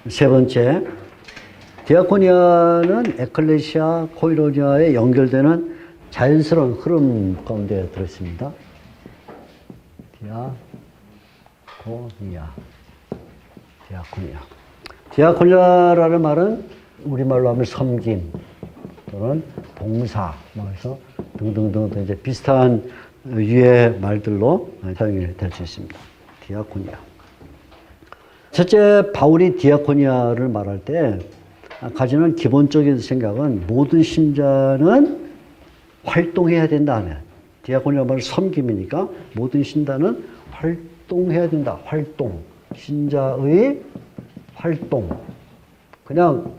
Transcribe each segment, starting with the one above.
세 번째, 디아코니아는 에클레시아, 코이로니아에 연결되는 자연스러운 흐름 가운데 들어있습니다. 디아코니아라는 말은 우리말로 하면 섬김 또는 봉사, 그래서 등등등 이제 비슷한 유의 말들로 사용이 될 수 있습니다. 디아코니아. 첫째, 바울이 디아코니아를 말할 때 가지는 기본적인 생각은 모든 신자는 활동해야 된다. 디아코니아 말은 섬김이니까 모든 신자는 활동해야 된다. 활동. 신자의 활동. 그냥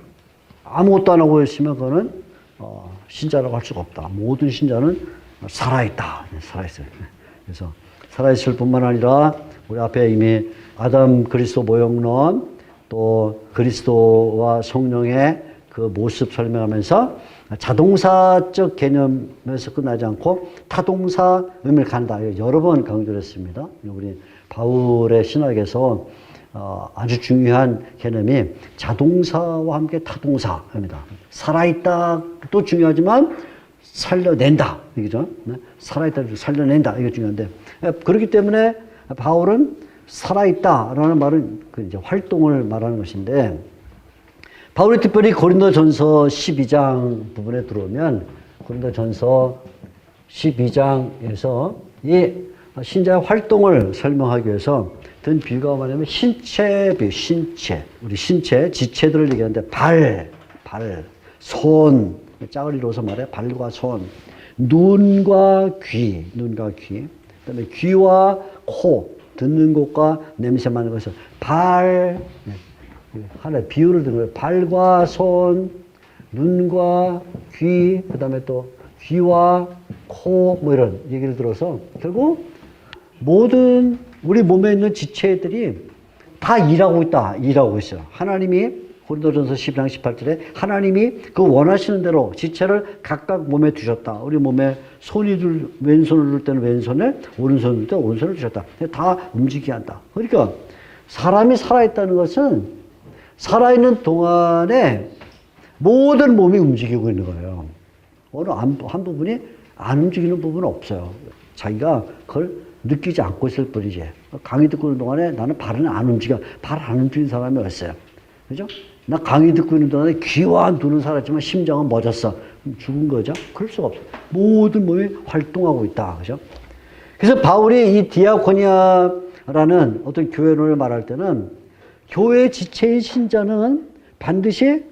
아무것도 안 하고 있으면 그거는 신자라고 할 수가 없다. 모든 신자는 살아있다. 살아있어요. 그래서 살아있을 뿐만 아니라 우리 앞에 이미 아담 그리스도 모형론 또 그리스도와 성령의 그 모습 설명하면서 자동사적 개념에서 끝나지 않고 타동사 의미를 갖는다. 여러 번 강조를 했습니다. 우리 바울의 신학에서 아주 중요한 개념이 자동사와 함께 타동사입니다. 살아있다도 중요하지만 살려낸다. 이거죠. 살아있다, 살려낸다. 이게 중요한데. 그렇기 때문에 바울은 살아있다라는 말은 그 이제 활동을 말하는 것인데, 바울이 특별히 고린도전서 12장 부분에 들어오면 고린도전서 12장에서 이 신자의 활동을 설명하기 위해서 든 비유가 뭐냐면 신체, 우리 신체, 지체들을 얘기하는데 발, 손, 짝을 이루어서 말해 발과 손, 눈과 귀, 그다음에 귀와 코, 듣는 곳과 냄새 맡는 것을 발, 하나의 비유를 든 거예요. 발과 손, 눈과 귀, 그 다음에 또 귀와 코, 뭐 이런 얘기를 들어서 결국 모든 우리 몸에 있는 지체들이 다 일하고 있어요. 하나님이 고린도전서 12장 18절에 하나님이 그 원하시는 대로 지체를 각각 몸에 두셨다. 우리 몸에 왼손을 둘 때는 왼손을, 오른손을 둘 때는 오른손을 두셨다. 다 움직이게 한다. 그러니까 사람이 살아있다는 것은 살아있는 동안에 모든 몸이 움직이고 있는 거예요. 어느 한 부분이 안 움직이는 부분은 없어요. 자기가 그걸 느끼지 않고 있을 뿐이지. 강의 듣고 있는 동안에 나는 발은 안 움직여. 발 안 움직이는 사람이 어딨어요. 그죠? 나 강의 듣고 있는 동안에 귀와 눈은 살았지만 심장은 멎었어. 죽은 거죠? 그럴 수가 없어요. 모든 몸이 활동하고 있다. 그죠? 그래서 바울이 이 디아코니아라는 어떤 교회론을 말할 때는 교회 지체인 신자는 반드시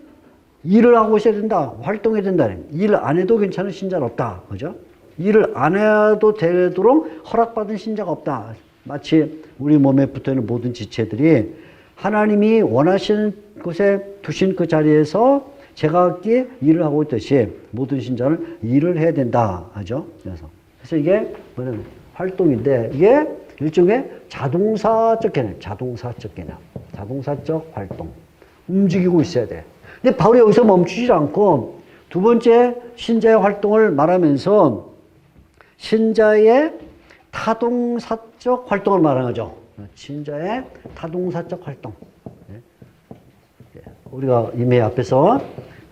일을 하고 있어야 된다. 활동해야 된다. 일 안 해도 괜찮은 신자는 없다. 그죠? 일을 안 해도 되도록 허락받은 신자가 없다. 마치 우리 몸에 붙어있는 모든 지체들이 하나님이 원하시는 곳에 두신 그 자리에서 제각기 일을 하고 있듯이 모든 신자는 일을 해야 된다. 하죠? 그래서 이게 뭐냐면 활동인데 이게 일종의 자동사적 활동. 움직이고 있어야 돼. 근데 바울이 여기서 멈추지 않고 두 번째 신자의 활동을 말하면서 신자의 타동사적 활동을 말하는 거죠. 신자의 타동사적 활동. 우리가 이미 앞에서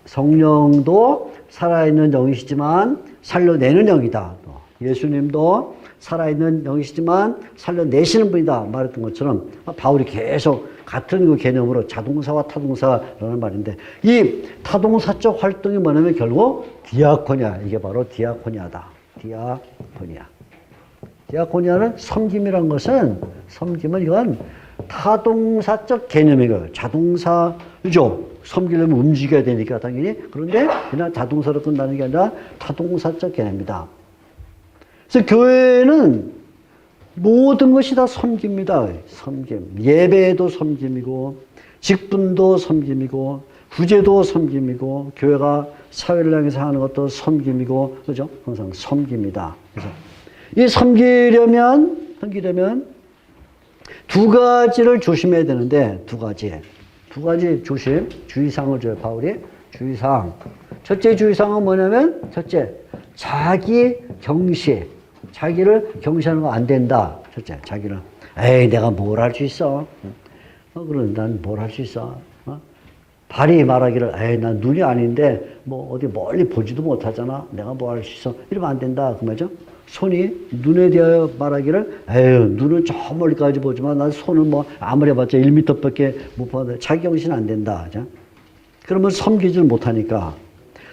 성령도 살아있는 영이시지만 살려내는 영이다. 예수님도 살아있는 영이시지만 살려내시는 분이다. 말했던 것처럼 바울이 계속 같은 그 개념으로 자동사와 타동사라는 말인데 이 타동사적 활동이 뭐냐면 결국 디아코니아. 이게 바로 디아코니아다. 디아코니아는 섬김이란 것은 이건 타동사적 개념이에요. 자동사죠. 섬기려면 움직여야 되니까 당연히. 그런데 그냥 자동사로 끝나는 게 아니라 타동사적 개념이다. 그래서 교회는 모든 것이 다 섬깁니다. 섬김. 예배도 섬김이고 직분도 섬김이고 구제도 섬김이고 교회가 사회를 향해서 하는 것도 섬김이고 그죠? 항상 섬깁니다. 그래서 이 섬기려면 두 가지를 조심해야 되는데 두 가지 조심, 주의사항을 줘요. 바울이 주의사항. 첫째 주의사항은 뭐냐면 첫째, 자기 경시. 자기를 경시하는 거 안 된다. 첫째, 자기를 에이 내가 뭘 할 수 있어. 그럼 난 뭘 할 수 있어. 발이 말하기를, 에이, 난 눈이 아닌데, 뭐, 어디 멀리 보지도 못하잖아. 내가 뭐 할 수 있어. 이러면 안 된다. 그 말이죠. 손이 눈에 대하여 말하기를, 에휴, 눈은 저 멀리까지 보지만, 난 손은 뭐, 아무리 해봤자 1m 밖에 못 봐도 자기 정신 안 된다. 그죠? 그러면 섬기질 못하니까.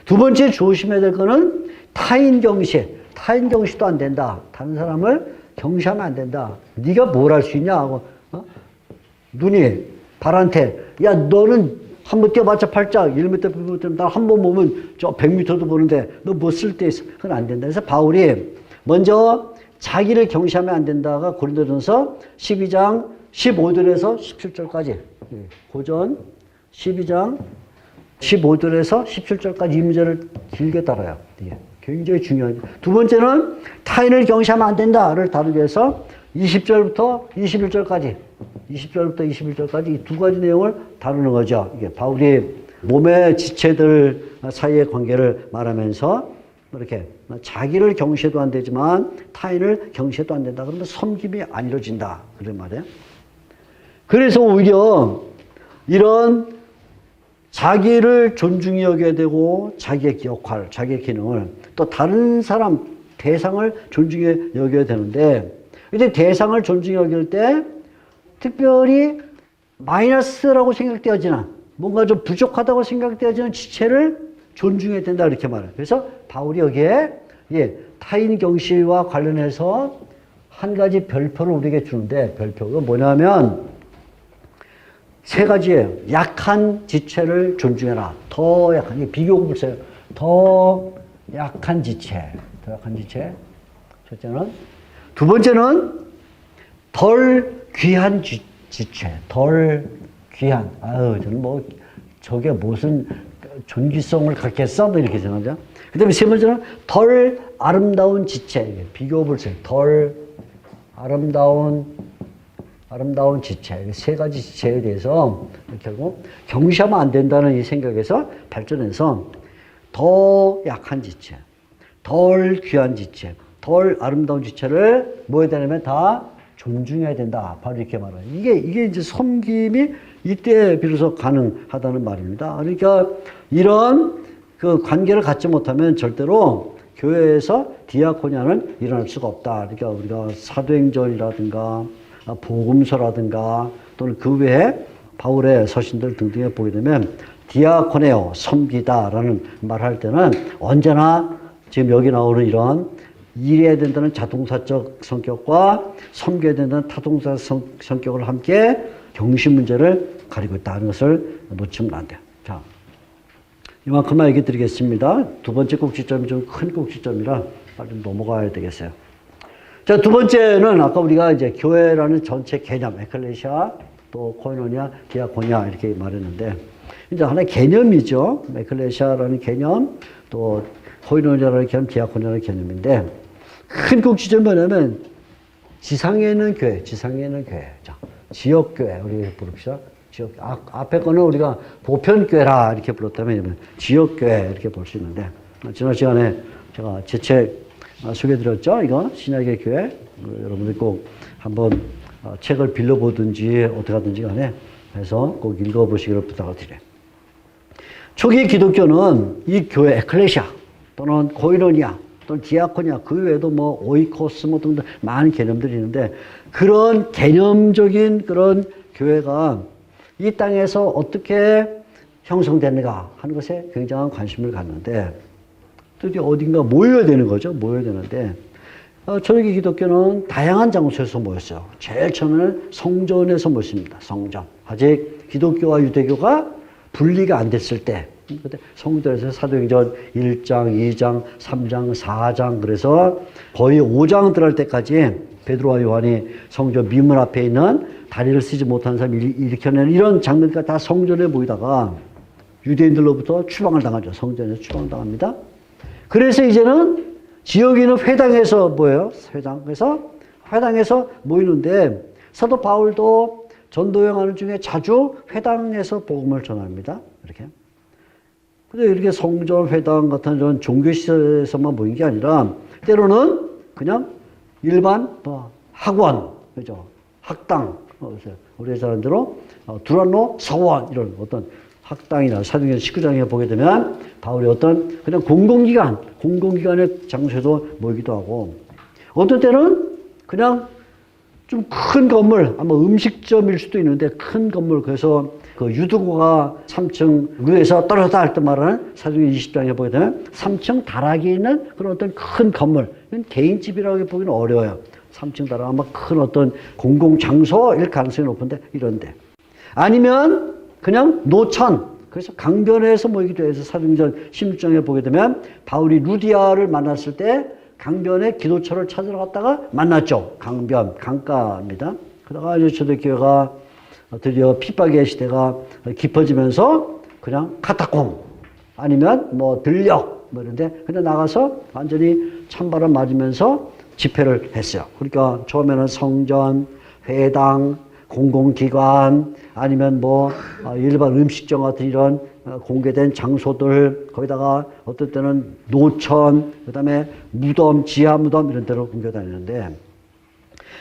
두 번째 조심해야 될 거는 타인 경시. 타인 경시도 안 된다. 다른 사람을 경시하면 안 된다. 네가 뭘 할 수 있냐 하고, 눈이 발한테, 야, 너는 한 번 뛰어봤자 팔짝 1m, 나 한 번 보면 저 100m도 보는데 너 뭐 쓸 데 있어? 그건 안 된다. 그래서 바울이 먼저 자기를 경시하면 안 된다가 고린도전서 12장 15절에서 17절까지 고전 12장 15절에서 17절까지 이 문제를 길게 따라요. 굉장히 중요하죠. 두 번째는 타인을 경시하면 안 된다를 다루기 위해서 20절부터 21절까지 이 두 가지 내용을 다루는 거죠. 이게 바울이 몸의 지체들 사이의 관계를 말하면서 이렇게 자기를 경시해도 안 되지만 타인을 경시해도 안 된다. 그러면 섬김이 안 이루어진다. 그런 말이에요. 그래서 오히려 이런 자기를 존중히 여겨야 되고 자기의 역할, 자기의 기능을 또 다른 사람, 대상을 존중히 여겨야 되는데 이제 대상을 존중히 여길 때 특별히 마이너스라고 생각되어지는 뭔가 좀 부족하다고 생각되어지는 지체를 존중해야 된다 이렇게 말해요. 그래서 바울이 여기에 타인 경시와 관련해서 한 가지 별표를 우리에게 주는데 별표가 뭐냐면 세 가지예요. 약한 지체를 존중해라. 더 약한, 비교급을 써요. 더 약한 지체. 첫째는. 두 번째는 덜 귀한 지체. 덜 귀한. 아유, 저는 뭐, 저게 무슨 존귀성을 갖겠어? 뭐 이렇게 생각하죠. 그 다음에 세 번째는 덜 아름다운 지체. 비교급을 써요. 덜 아름다운 지체. 세 가지 지체에 대해서 결국 경시하면 안 된다는 이 생각에서 발전해서 더 약한 지체, 덜 귀한 지체, 덜 아름다운 지체를 뭐 해야 되냐면 다 존중해야 된다. 바로 이렇게 말해요. 이게 이제 섬김이 이때 비로소 가능하다는 말입니다. 그러니까 이런 그 관계를 갖지 못하면 절대로 교회에서 디아코니아는 일어날 수가 없다. 그러니까 우리가 사도행전이라든가 복음서라든가 또는 그 외에 바울의 서신들 등등에 보게 되면 디아코네오, 섬기다라는 말을 할 때는 언제나 지금 여기 나오는 이런 일해야 된다는 자동사적 성격과 섬겨야 된다는 타동사 성격을 함께 경시 문제를 가리고 있다는 것을 놓치면 안 돼요. 자, 이만큼만 얘기 드리겠습니다. 두 번째 꼭지점이 좀 큰 꼭지점이라 빨리 좀 넘어가야 되겠어요. 자, 두 번째는 아까 우리가 이제 교회라는 전체 개념, 에클레시아, 또 코이노니아, 디아코니아 이렇게 말했는데 이제 하나의 개념이죠. 에클레시아라는 개념, 또 코이노니아라는 개념, 디아코니아라는 개념인데 큰 꼭지점이 뭐냐면 지상에 있는 교회. 자, 지역교회 우리 부릅시다. 앞에 거는 우리가 보편교회라 이렇게 불렀다면 지역교회 이렇게 볼 수 있는데 지난 시간에 제가 제 책 소개해드렸죠. 이거 신약의 교회. 여러분들 꼭 한번 책을 빌려보든지 어떻게 하든지 간에 해서 꼭 읽어보시기를 부탁을 드려요. 초기 기독교는 이 교회 에클레시아 또는 코이노니아 또는 디아코니아 그 외에도 뭐 오이코스 뭐 등등 많은 개념들이 있는데 그런 개념적인 그런 교회가 이 땅에서 어떻게 형성되는가 하는 것에 굉장한 관심을 갖는데 또 어딘가 모여야 되는 거죠. 모여야 되는데 초기 기독교는 다양한 장소에서 모였어요. 제일 처음에는 성전에서 모였습니다. 성전. 아직 기독교와 유대교가 분리가 안 됐을 때 성전에서 사도행전 1장, 2장, 3장, 4장 그래서 거의 5장 들어갈 때까지 베드로와 요한이 성전 미문 앞에 있는 다리를 쓰지 못한 사람이 일으켜내는 이런 장면까지 다 성전에 모이다가 유대인들로부터 추방을 당하죠. 성전에서 추방을 당합니다. 그래서 이제는 지역에 있는 회당에서 뭐예요? 회당에서 모이는데 사도 바울도 전도 여행하는 중에 자주 회당에서 복음을 전합니다. 이렇게. 근데 이렇게 성전, 회당 같은 이런 종교시설에서만 모인 게 아니라 때로는 그냥 일반 학원, 그죠? 학당, 우리 사람들로 두란노 서원 이런 어떤 학당이나 사도행전 19장에 보게 되면 바울이 어떤 그냥 공공기관의 장소에도 모이기도 하고 어떤 때는 그냥 좀 큰 건물, 아마 음식점일 수도 있는데 큰 건물, 그래서 그 유두고가 3층 위에서 떨어졌다 할 때 말하는 사도행전 20장에 보게 되면 3층 다락에 있는 그런 어떤 큰 건물, 이건 개인집이라고 보기는 어려워요. 3층 다락 아마 큰 어떤 공공장소일 가능성이 높은데 이런데. 아니면 그냥 노천, 그래서 강변에서 모이기도 해서 사도행전 16장에 보게 되면 바울이 루디아를 만났을 때 강변에 기도처를 찾으러 갔다가 만났죠. 강변, 강가입니다. 그러다가 이제 초대교회가 드디어 핍박의 시대가 깊어지면서 그냥 카타콤 아니면 뭐 들녘 뭐 이런데 그냥 나가서 완전히 찬바람 맞으면서 집회를 했어요. 그러니까 처음에는 성전, 회당, 공공기관 아니면 뭐 일반 음식점 같은 이런 공개된 장소들, 거기다가 어떨 때는 노천, 그 다음에 무덤, 지하 무덤 이런 데로 옮겨 다니는데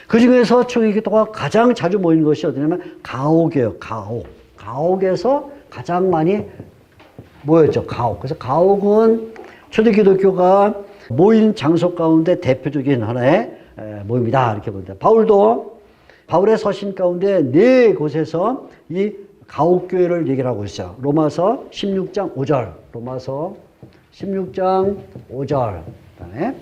그 중에서 초기교도가 가장 자주 모이는 것이 어디냐면 가옥이에요. 가옥. 가옥에서 가장 많이 모였죠. 가옥. 그래서 가옥은 초대기독교가 모인 장소 가운데 대표적인 하나의 모임이다 이렇게 봅니다. 바울의 서신 가운데 4곳에서 이 가옥교회를 얘기를 하고 있어요. 로마서 16장 5절, 로마서 16장 5절. 그다음에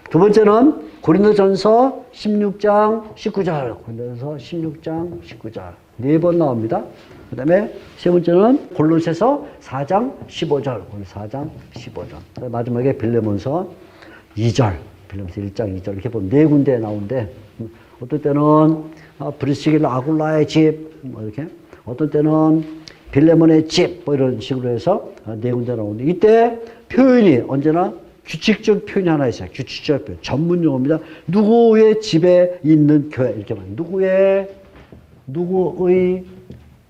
두 번째는 고린도전서 16장 19절, 고린도전서 16장 19절. 4번 나옵니다. 그 다음에 세 번째는 골로새서 4장 15절, 4장 15절. 마지막에 빌레몬서 2절, 빌레몬서 1장 2절 이렇게 보면 4군데 나오는데 어떨 때는 브리스길라 아굴라의 집, 뭐 이렇게 어떤 때는 빌레몬의 집, 뭐 이런 식으로 해서 4군데 나오는데 이때 표현이 언제나 규칙적 표현이 하나 있어요. 규칙적 표현. 전문 용어입니다. 누구의 집에 있는 교회. 이렇게 말해요. 누구의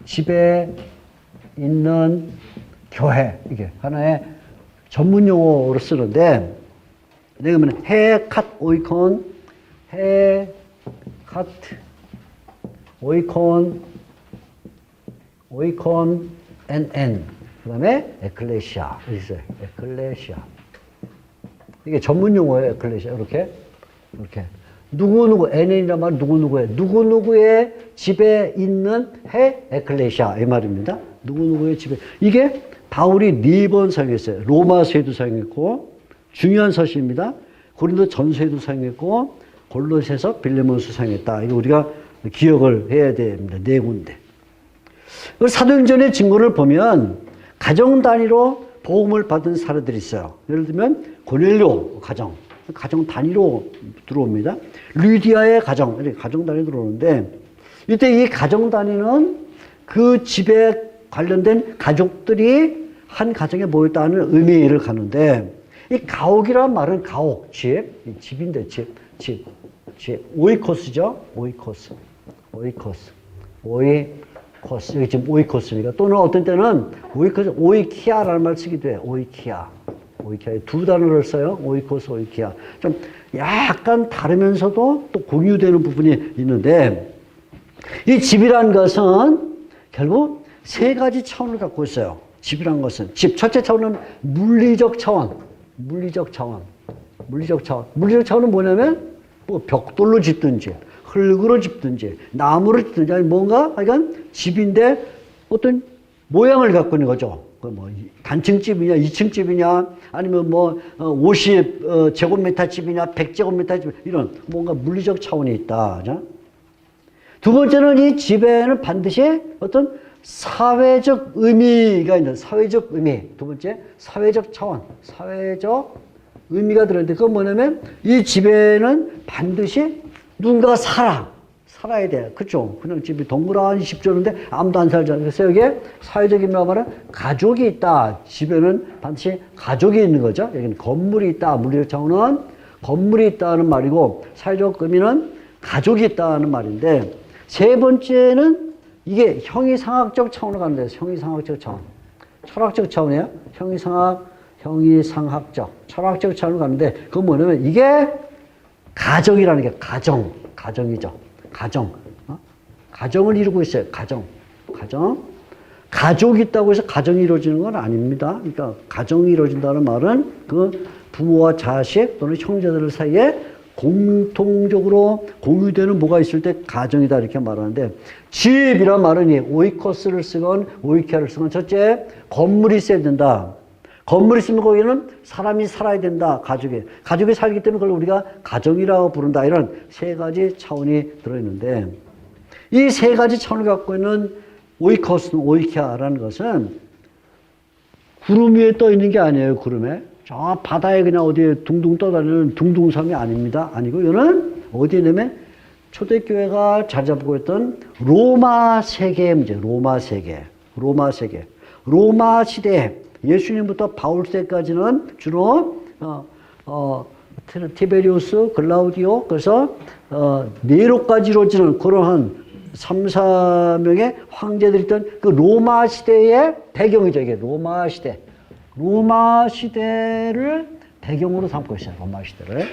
집에 있는 교회. 이게 하나의 전문 용어로 쓰는데, 내가 보면 헤캇 오이콘, 헤캇 오이콘 NN. 그 다음에 에클레시아. 여기 있어요. 에클레시아. 이게 전문 용어예요. 에클레시아. 이렇게. 누구누구, NN이란 말은 누구누구의. 누구누구의 집에 있는 에클레시아. 이 말입니다. 누구누구의 집에. 이게 바울이 4번 사용했어요. 로마서에도 사용했고, 중요한 서신입니다. 고린도 전서에도 사용했고, 골로새서 빌레몬서 사용했다. 이거 우리가 기억을 해야 됩니다. 4군데. 사도행전의 증거를 보면 가정 단위로 보험을 받은 사례들이 있어요. 예를 들면 고넬료 가정 단위로 들어옵니다. 루디아의 가정 단위 들어오는데 이때 이 가정 단위는 그 집에 관련된 가족들이 한 가정에 모였다는 의미를 갖는데 이 가옥이란 말은 가옥, 집인데 집. 오이코스죠. 오이코스. 여기 지금 오이코스니까 또는 어떤 때는 오이키아라는 말 쓰기도 해요. 오이키아. 2 단어를 써요. 오이코스, 오이키아. 좀 약간 다르면서도 또 공유되는 부분이 있는데 이 집이란 것은 결국 3가지 차원을 갖고 있어요. 집이란 것은 첫째 차원은 물리적 차원. 물리적 차원은 뭐냐면 뭐 벽돌로 짓든지 흙으로 짓든지 나무로 짓든지 아니 뭔가 하여간 집인데 어떤 모양을 갖고 있는 거죠. 뭐 단층집이냐 2층집이냐 아니면 뭐 50제곱미터 집이냐 100제곱미터 집 이런 뭔가 물리적 차원이 있다. 두 번째는 이 집에는 반드시 어떤 사회적 의미가 있는 사회적 의미. 두 번째 사회적 차원, 사회적 의미가 들어있는데 그건 뭐냐면 이 집에는 반드시 누군가가 살아야 돼. 그쵸? 그냥 집이 동그란 집 줬는데 아무도 안 살잖아요. 그래서 여기에 사회적 의미가 말은 가족이 있다. 집에는 반드시 가족이 있는 거죠. 여기는 건물이 있다. 물리적 차원은 건물이 있다는 말이고 사회적 의미는 가족이 있다는 말인데 세 번째는 이게 형이상학적 차원으로 가는 데요. 형이상학적 차원. 철학적 차원이에요. 형이상학적. 철학적 차원으로 가는데 그건 뭐냐면 이게 가정이라는 게 가정이죠. 가정. 가정을 이루고 있어요. 가정. 가족이 있다고 해서 가정이 이루어지는 건 아닙니다. 그러니까 가정이 이루어진다는 말은 그 부모와 자식 또는 형제들 사이에 공통적으로 공유되는 뭐가 있을 때 가정이다 이렇게 말하는데, 집이란 말은 이 오이코스를 쓰건 오이키아를 쓰건 첫째 건물이 있어야 된다. 건물이 있으면 거기는 사람이 살아야 된다. 가족이 살기 때문에 그걸 우리가 가정이라고 부른다. 이런 세 가지 차원이 들어있는데, 이 세 가지 차원을 갖고 있는 오이코스, 오이키아라는 것은 구름 위에 떠 있는 게 아니에요. 구름에 저 바다에 그냥 어디에 둥둥 떠다니는 둥둥섬이 아닙니다. 아니고 이거는 어디에 내면 초대교회가 자리 잡고 있던 로마 세계의 문제. 로마 세계. 로마 시대 예수님부터 바울 때까지는 주로 티베리우스, 글라우디오, 그래서 네로까지 이루어지는 그런 한 3, 4명의 황제들이 있던 그 로마 시대의 배경이죠. 이게 로마 시대. 로마 시대를 배경으로 삼고 있어요. 로마 시대를.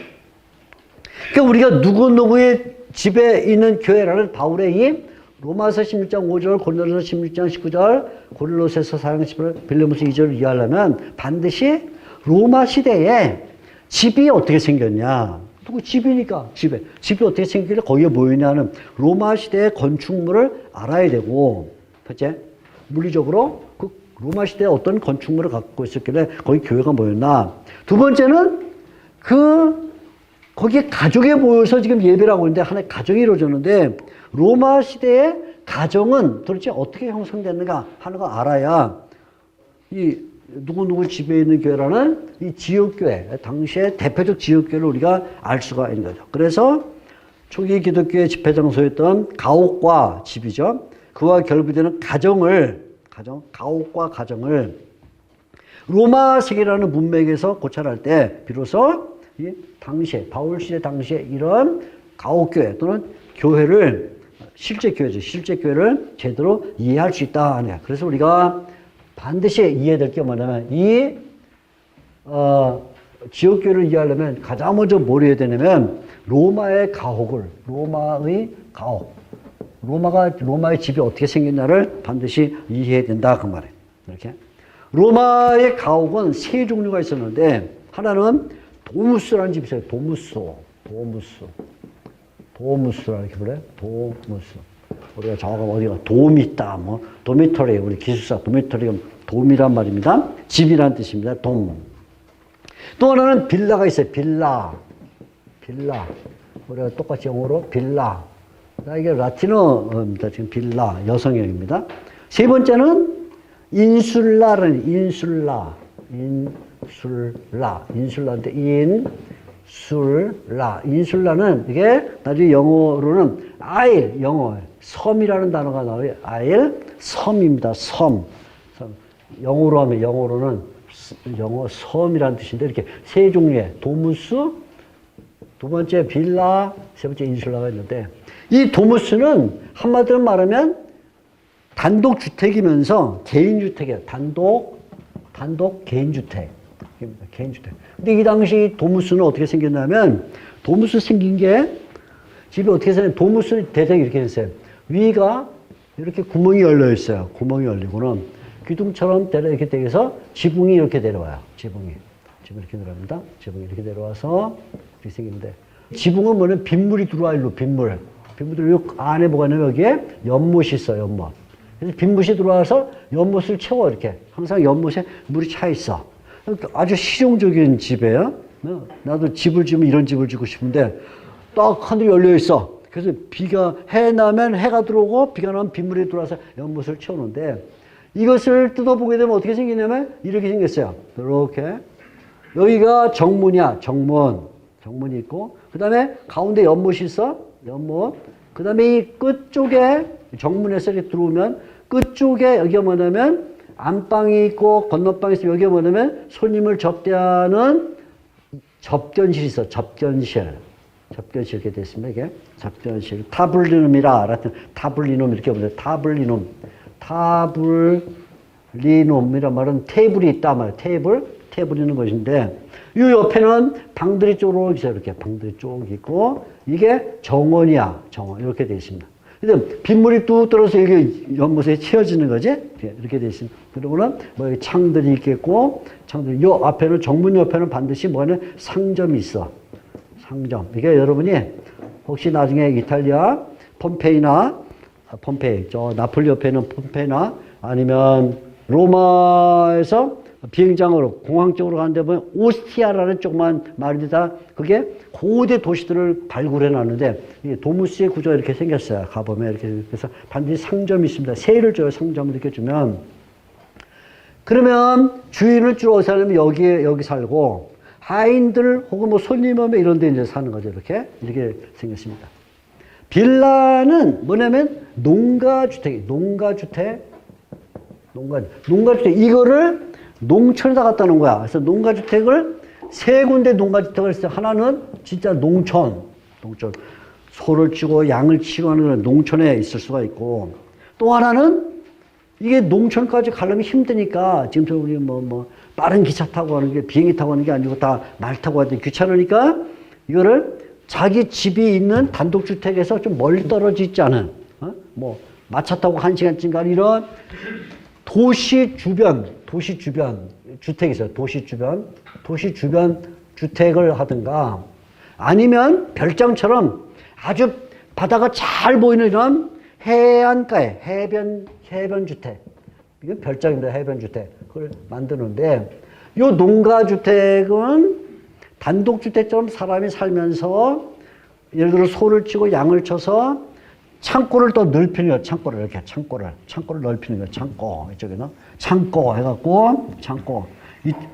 그러니까 우리가 누구누구의 집에 있는 교회라는 바울의 이 로마서 16장 5절, 고린도서 16장 19절, 고린도서에서 4장 10절, 빌레몬서 2절을 이해하려면 반드시 로마 시대에 집이 어떻게 생겼냐. 누구 집이니까 집이 어떻게 생기길래 거기에 모이냐는 로마 시대의 건축물을 알아야 되고, 첫째 물리적으로 그 로마 시대에 어떤 건축물을 갖고 있었길래 거기 교회가 모였나. 두 번째는 거기에 가족이 모여서 지금 예배를 하고 있는데 하나의 가정이 이루어졌는데, 로마 시대의 가정은 도대체 어떻게 형성됐는가 하는 거 알아야 이 누구누구 집에 있는 교회라는 이 지역교회, 당시의 대표적 지역교회를 우리가 알 수가 있는 거죠. 그래서 초기 기독교의 집회장소였던 가옥과 집이죠. 그와 결부되는 가옥과 가정을 로마 세계라는 문맥에서 고찰할 때 비로소 이 당시에, 바울 시대 당시에 이런 가옥교회 또는 교회를 실제 교회를 제대로 이해할 수 있다. 그래서 우리가 반드시 이해될 게 뭐냐면 이 지역교회를 이해하려면 가장 먼저 뭘 해야 되냐면 로마의 가옥, 로마의 집이 어떻게 생겼냐를 반드시 이해해야 된다 그 말이에요. 이렇게 로마의 가옥은 세 종류가 있었는데, 하나는 도무스라는 집이 있어요. 도무스라 이렇게 불러요. 도무스. 우리가 저거 어디가 돔이 있다, 뭐 도미터리, 우리 기숙사 도미터리가 돔이란 말입니다. 집이란 뜻입니다. 돔. 또 하나는 빌라가 있어요. 빌라. 우리가 똑같이 영어로 빌라. 이게 라틴어입니다. 지금 빌라, 여성형입니다. 세 번째는 인술라인데 인술라는 이게 나중에 영어로는 아일, 섬이라는 단어가 나와요. 아일, 섬입니다. 섬. 영어로는 섬이라는 뜻인데, 이렇게 세 종류의 도무스, 두 번째 빌라, 세 번째 인슐라가 있는데, 이 도무스는 한마디로 말하면 단독주택이면서 개인주택이에요. 단독 개인주택. 근데 이 당시 도무스는 어떻게 생겼냐면, 도무스 생긴 게 집이 어떻게 생겼냐면, 도무스는 대략 이렇게 됐어요. 위가 이렇게 구멍이 열려 있어요. 구멍이 열리고는 기둥처럼 대략 이렇게 되어서 지붕이 이렇게 내려와요. 지붕이 이렇게 내려옵니다. 지붕이 이렇게 내려와서 이렇게 생기는데, 지붕은 뭐냐면 빗물이 들어와. 일로 빗물이 안에 뭐가 있냐면 여기에 연못이 있어요. 연못. 그래서 빗물이 들어와서 연못을 채워. 이렇게 항상 연못에 물이 차 있어. 아주 실용적인 집이에요. 나도 집을 지으면 이런 집을 짓고 싶은데 딱 하늘이 열려 있어. 그래서 해 나면 해가 들어오고 비가 나면 빗물이 들어와서 연못을 채우는데, 이것을 뜯어보게 되면 어떻게 생기냐면 이렇게 생겼어요. 이렇게. 여기가 정문이야. 정문이 있고, 그 다음에 가운데 연못이 있어. 연못. 그 다음에 이 끝쪽에 정문에서 이렇게 들어오면 끝쪽에 여기가 뭐냐면 안방이 있고 건너방이 있으면 여기가 뭐냐면 손님을 접대하는 접견실이 있어. 접견실 이렇게 되어 있습니다. 이게 접견실. 타블리눔이라 이렇게 보세요. 타블리눔이란 말은 테이블이 있다 말이에요. 테이블 있는 것인데, 이 옆에는 방들이 쭉 있어요. 이렇게 방들이 쭉 있고, 이게 정원이야. 정원. 이렇게 되어 있습니다. 근데 빗물이 뚝 떨어져서 이게 연못에 채워지는 거지? 이렇게 돼 있습니다. 그러고는 뭐 여기 창들이 있겠고, 창들, 요 앞에는, 정문 옆에는 반드시 뭐냐면 상점이 있어. 상점. 이게 여러분이 혹시 나중에 이탈리아 폼페이나, 폼페이, 저 나폴리 옆에는 폼페이나 아니면 로마에서 비행장으로 공항 쪽으로 가는데 보면 오스티아라는 조그만 마을이다. 그게 고대 도시들을 발굴해 놨는데 도무스의 구조가 이렇게 생겼어요. 가보면 이렇게. 그래서 반드시 상점이 있습니다. 세일을 줘요. 상점을 이렇게 주면. 그러면 주인을 주로 어디서 하냐면 여기 살고 하인들 혹은 뭐 손님 오면 이런 데 이제 사는 거죠. 이렇게 생겼습니다. 빌라는 뭐냐면 농가주택. 이거를 농촌에다 갖다 놓은 거야. 그래서 농가주택을 세 군데 농가주택을 했어요. 하나는 진짜 농촌. 소를 치고 양을 치고 하는 그런 농촌에 있을 수가 있고, 또 하나는 이게 농촌까지 가려면 힘드니까 지금 우리 뭐 빠른 기차 타고 하는 게 비행기 타고 하는 게 아니고 다 말 타고 하는데 귀찮으니까 이거를 자기 집이 있는 단독주택에서 좀 멀리 떨어져 있지 않은, 뭐 마차 타고 1시간쯤 가는 이런 도시 주변 주택이 있어요. 도시 주변 주택을 하든가, 아니면 별장처럼 아주 바다가 잘 보이는 이런 해안가에 해변 주택. 이건 별장입니다. 해변 주택. 그걸 만드는데, 요 농가주택은 단독주택처럼 사람이 살면서 예를 들어 소를 치고 양을 쳐서 창고를 또 넓히는 거예요. 창고를 넓히는 거예요. 창고. 이쪽에는 창고 해갖고,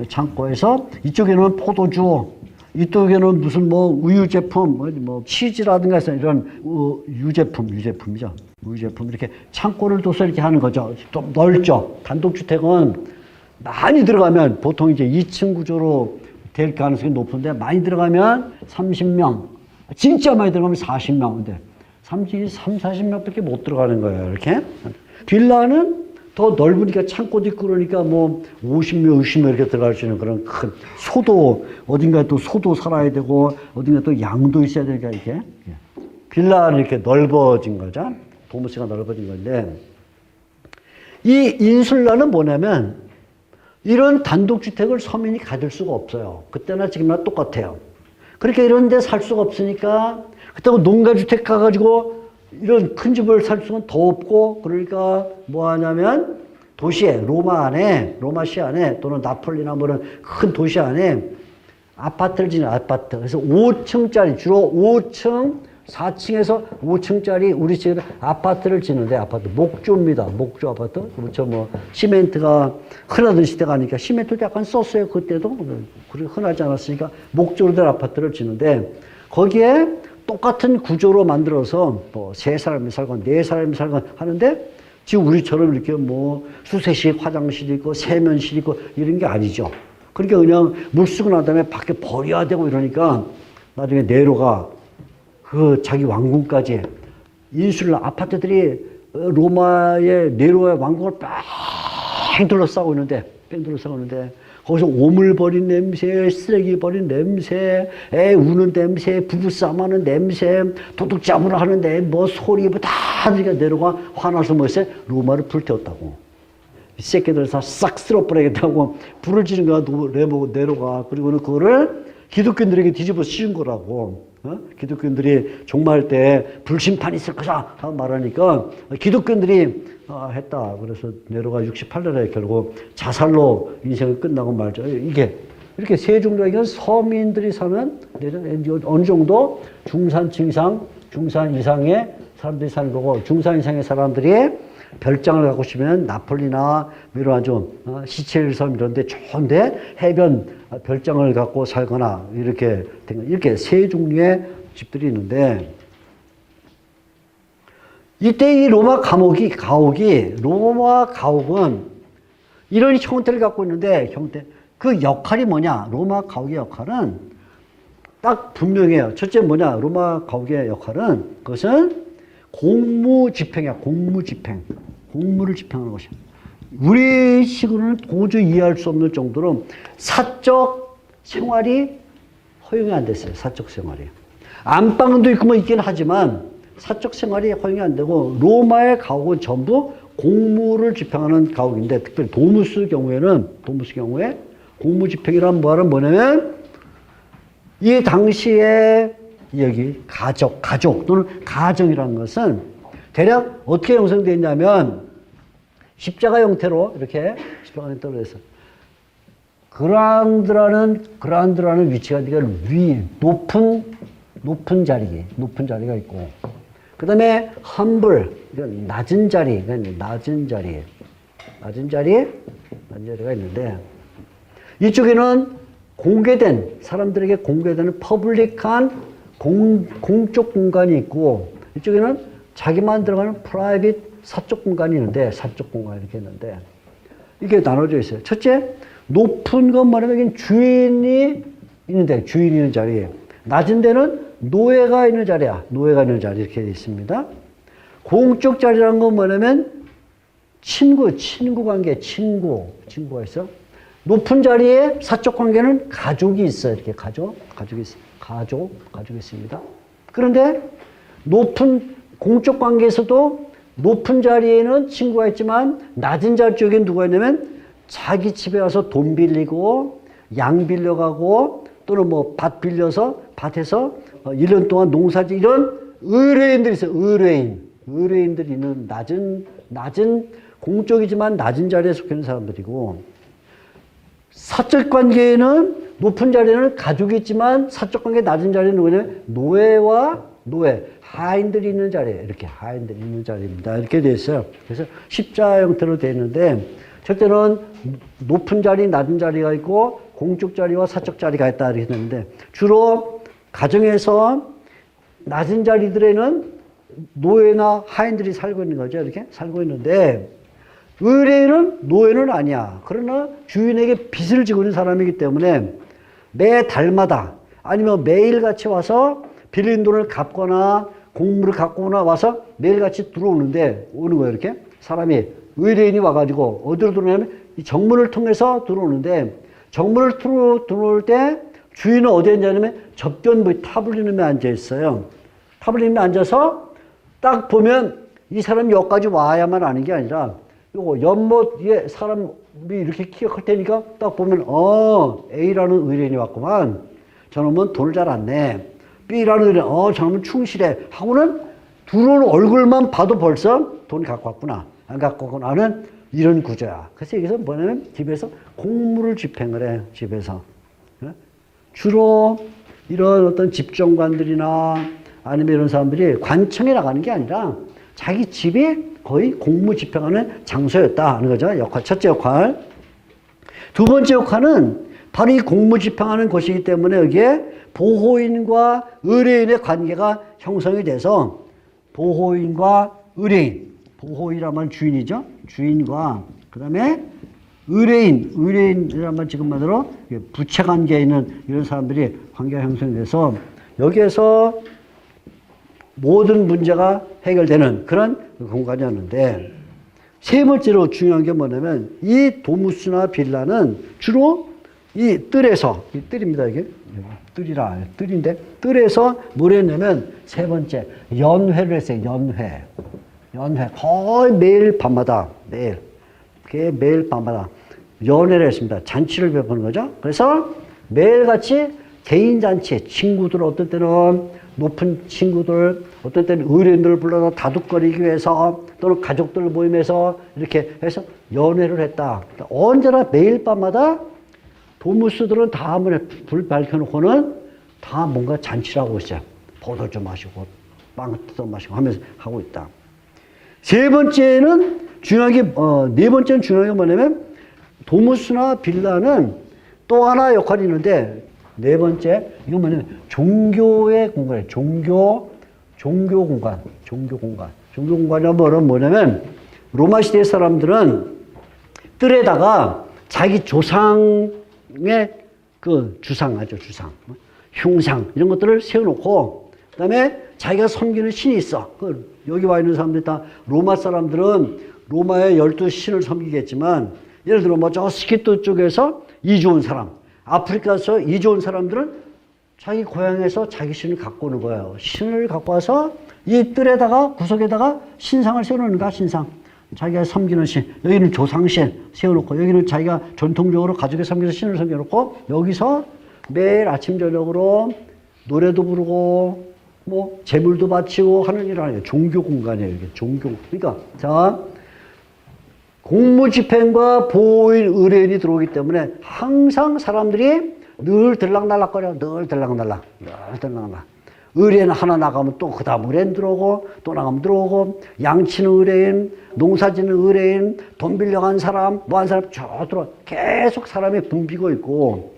창고에서 이쪽에는 포도주, 이쪽에는 무슨 뭐 우유 제품, 뭐 치즈라든가 해서 이런 유제품이죠. 우유제품 이렇게 창고를 둬서 이렇게 하는 거죠. 좀 넓죠. 단독주택은 많이 들어가면 보통 이제 2층 구조로 될 가능성이 높은데, 많이 들어가면 30명, 진짜 많이 들어가면 40명. 근데 40명밖에 못 들어가는 거예요. 이렇게. 빌라는 더 넓으니까 창고도 있고 그러니까 뭐 50명, 60명 이렇게 들어갈 수 있는 그런 큰 소도, 어딘가에 또 소도 살아야 되고, 어딘가에 또 양도 있어야 되니까 이렇게. 빌라는 이렇게 넓어진 거죠. 도무스가 넓어진 건데, 이 인슐라는 뭐냐면 이런 단독주택을 서민이 가질 수가 없어요. 그때나 지금이나 똑같아요. 그렇게 이런 데 살 수가 없으니까, 그때 농가주택 가가지고 이런 큰 집을 살 수는 더 없고, 그러니까 뭐 하냐면 도시에, 로마시 안에 또는 나폴리나 뭐 이런 큰 도시 안에 아파트를 짓는 아파트. 그래서 5층짜리, 주로 5층, 4층에서 5층짜리 우리 집에 아파트를 짓는데, 목조입니다. 목조 아파트. 그렇죠. 뭐 시멘트가 흔하던 시대가 아니니까 시멘트도 약간 썼어요. 그때도. 그렇게 흔하지 않았으니까 목조로 된 아파트를 짓는데, 거기에 똑같은 구조로 만들어서 뭐 3사람이 살건 4사람이 살건 하는데, 지금 우리처럼 이렇게 뭐 수세식 화장실이 있고 세면실이 있고 이런 게 아니죠. 그러니까 그냥 물 쓰고 난 다음에 밖에 버려야 되고 이러니까 나중에 네로가 그 자기 왕궁까지 인슐라 아파트들이 로마의 네로의 왕궁을 뺑 둘러싸고 있는데 거기서 오물 버린 냄새, 쓰레기 버린 냄새, 애 우는 냄새, 부부싸움하는 냄새, 도둑 잡으러 하는데 뭐 소리 뭐 다 들으니까 네로가 화나서 뭐 했어요? 로마를 불태웠다고. 이 새끼들 다 싹 쓸어버리겠다고 불을 지른 거야. 네로가. 그리고는 그거를 기독교인들에게 뒤집어 씌운 거라고. 기독교인들이 종말할 때 불심판이 있을 거다 말하니까 기독교인들이 했다. 그래서 네로가 68년에 결국 자살로 인생을 끝나고 말죠. 이게 이렇게 세 종류의 건 서민들이 사는 어느 정도 중산층 이상, 중산 이상의 사람들이 사는 거고, 중산 이상의 사람들이 별장을 갖고 싶으면 나폴리나 이런 좀 시체일 섬 이런 데 좋은데 해변 별장을 갖고 살거나 이렇게 세 종류의 집들이 있는데, 이때 이 로마 가옥은 이런 형태를 갖고 있는데, 그 역할이 뭐냐? 로마 가옥의 역할은 딱 분명해요. 첫째 뭐냐? 로마 가옥의 역할은 그것은 공무집행이야. 공무를 집행하는 것이야. 우리식으로는 도저히 이해할 수 없는 정도로 사적 생활이 허용이 안 됐어요. 사적 생활이. 안방도 있고 뭐 있긴 하지만 사적 생활이 허용이 안 되고 로마의 가옥은 전부 공무를 집행하는 가옥인데 특별히 도무스 경우에 공무 집행이란 뭐냐면 이 당시에 여기 가족 또는 가정이라는 것은 대략 어떻게 형성되어 있냐면 십자가 형태로 이렇게 십자가 형태로 해서 그라운드라는 위치가 높은 자리가 있고 그 다음에 humble 낮은 자리가 있는데 이쪽에는 사람들에게 공개되는 퍼블릭한 공적 공간이 있고 이쪽에는 자기만 들어가는 프라이빗 사적 공간이 있는데 이렇게 있는데 이게 나눠져 있어요. 첫째, 높은 것 말하면 주인이 있는 자리. 낮은 데는 노예가 있는 자리 이렇게 되어 있습니다. 공적 자리라는 건 뭐냐면 친구 관계, 친구가 있어. 높은 자리에 사적 관계는 가족이 있어요. 이렇게 가족이 있습니다. 그런데 높은 공적 관계에서도 높은 자리에는 친구가 있지만 낮은 자리 쪽에 누가 있냐면 자기 집에 와서 돈 빌리고 양 빌려가고 또는 뭐 밭 빌려서 밭에서 1년 동안 농사지 이런 의뢰인들이 있어요. 의뢰인들이 있는 낮은 공적이지만 낮은 자리에 속해 있는 사람들이고 사적 관계에는 높은 자리에는 가족이 있지만 사적 관계 낮은 자리는 누구냐면 노예, 하인들이 있는 자리에 이렇게 하인들이 있는 자리입니다. 이렇게 되어 있어요. 그래서 십자 형태로 되어 있는데 첫째는 높은 자리, 낮은 자리가 있고 공적 자리와 사적 자리가 있다 이렇게 되는데 주로 가정에서 낮은 자리들에는 노예나 하인들이 살고 있는 거죠. 이렇게 살고 있는데 의뢰인은 노예는 아니야. 그러나 주인에게 빚을 지고 있는 사람이기 때문에 매 달마다 아니면 매일같이 와서 빌린 돈을 갚거나 공물을 갖고 오나 와서 매일같이 오는 거예요. 이렇게 사람이 의뢰인이 와가지고 어디로 들어오냐면 이 정문을 통해서 들어오는데 정문을 들어올 때 주인은 어디에 앉아냐면 접견부 타블리눔에 앉아 있어요. 타블리눔에 앉아서 딱 보면 이 사람이 여기까지 와야만 아는 게 아니라 요거 연못에 사람이 이렇게 키가 클 테니까 딱 보면 A라는 의뢰인이 왔구만. 저놈은 돈을 잘 안 내. B라는 의뢰인 저놈은 충실해. 하고는 들어오는 얼굴만 봐도 벌써 돈 갖고 왔구나. 안 갖고 왔구나 하는 이런 구조야. 그래서 여기서 뭐냐면 집에서 공무를 집행을 해. 집에서. 주로 이런 어떤 집정관들이나 아니면 이런 사람들이 관청에 나가는 게 아니라 자기 집이 거의 공무 집행하는 장소였다 하는 거죠. 첫째 역할. 두 번째 역할은 바로 이 공무 집행하는 곳이기 때문에 여기에 보호인과 의뢰인의 관계가 형성이 돼서 보호인과 의뢰인, 보호인이라면 주인이죠. 주인과 그 다음에 의뢰인이라면 지금 말대로 부채 관계에 있는 이런 사람들이 관계가 형성이 돼서 여기에서 모든 문제가 해결되는 그런 공간이었는데 세 번째로 중요한 게 뭐냐면 이 도무스나 빌라는 주로 이 뜰입니다. 이게 뜰인데 뜰에서 뭘 했냐면 세 번째 연회를 했어요. 연회 거의 매일 밤마다 연회를 했습니다. 잔치를 베푸는 거죠. 그래서 매일같이 개인 잔치 친구들 어떤 때는 높은 친구들, 어떤 때는 의뢰인들을 불러서 다독거리기 위해서 또는 가족들 모임에서 이렇게 해서 연회를 했다. 언제나 매일 밤마다 도무스들은 다 한번에 불 밝혀놓고는 다 뭔가 잔치를 하고 있어요. 포도주 좀 마시고 빵 뜯어 마시고 하면서 하고 있다. 네 번째는 중요한 게 뭐냐면 도무스나 빌라는 또 하나 역할이 있는데 네 번째, 이건 뭐냐면 종교의 공간이에요. 종교 공간이란 뭐냐면 로마 시대 사람들은 뜰에다가 자기 조상의 그 주상, 흉상 이런 것들을 세워놓고 그다음에 자기가 섬기는 신이 있어. 여기 와 있는 사람들 다 로마 사람들은 로마의 12신을 섬기겠지만 예를 들어 뭐 저 스키트 쪽에서 이주 온 사람, 아프리카에서 이주 온 사람들은 자기 고향에서 자기 신을 갖고 오는 거예요. 신을 갖고 와서 이 뜰에다가 구석에다가 신상을 세워놓는 거야. 신상. 자기가 섬기는 신. 여기는 조상신 세워놓고 여기는 자기가 전통적으로 가족의 섬기는 신을 섬겨놓고 여기서 매일 아침 저녁으로 노래도 부르고 뭐 제물도 바치고 하는 일을 하는 종교 공간이에요. 이게 종교. 그러니까 자 공무집행과 보호인 의뢰인이 들어오기 때문에 항상 사람들이 늘 들락날락거려. 늘 들락날락. 늘 들락날락. 의뢰인 하나 나가면 또 그 다음 의뢰인 들어오고 또 나가면 들어오고 양치는 의뢰인, 농사짓는 의뢰인, 돈 빌려간 사람, 뭐 한 사람 쭉 들어와. 계속 사람이 붐비고 있고